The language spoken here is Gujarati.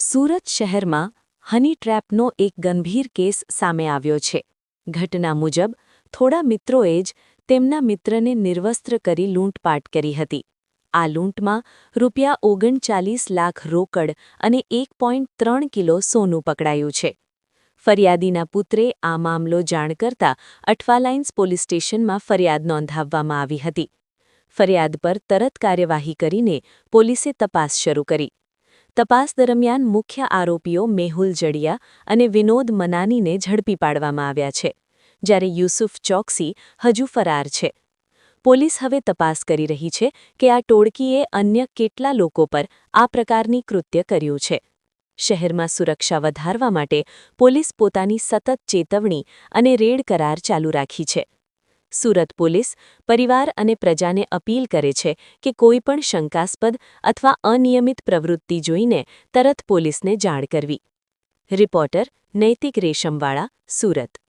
સુરત શહેરમાં હની ટ્રેપનો એક ગંભીર કેસ સામે આવ્યો છે. ઘટના મુજબ થોડા મિત્રોએ જ તેમના મિત્રને નિર્વસ્ત્ર કરી લૂંટપાટ કરી હતી. આ લૂંટમાં ₹39 લાખ રોકડ અને 1.3 કિલો સોનું પકડાયું છે. ફરિયાદીના પુત્રે આ મામલો જાણ કરતા અઠવાલાઇન્સ પોલીસ સ્ટેશનમાં ફરિયાદ નોંધાવવામાં આવી હતી. ફરિયાદ પર તરત કાર્યવાહી કરીને પોલીસે તપાસ શરૂ કરી. તપાસ દરમિયાન મુખ્ય આરોપીઓ મેહુલ જડિયા અને વિનોદ મનાનીને ઝડપી પાડવામાં આવ્યા છે, જ્યારે યુસુફ ચોકસી હજુ ફરાર છે. પોલીસ હવે તપાસ કરી રહી છે કે આ ટોળકીએ અન્ય કેટલા લોકો પર આ પ્રકારની કૃત્ય કર્યું છે. શહેરમાં સુરક્ષા વધારવા માટે પોલીસ પોતાની સતત ચેતવણી અને રેડ કરાર ચાલુ રાખી છે. સુરત પોલીસ પરિવાર અને પ્રજાને અપીલ કરે છે કે કોઈપણ શંકાસ્પદ અથવા અનિયમિત પ્રવૃત્તિ જોઈને તરત પોલીસને જાણ કરવી. રિપોર્ટર નૈતિક રેશમવાળા, સુરત.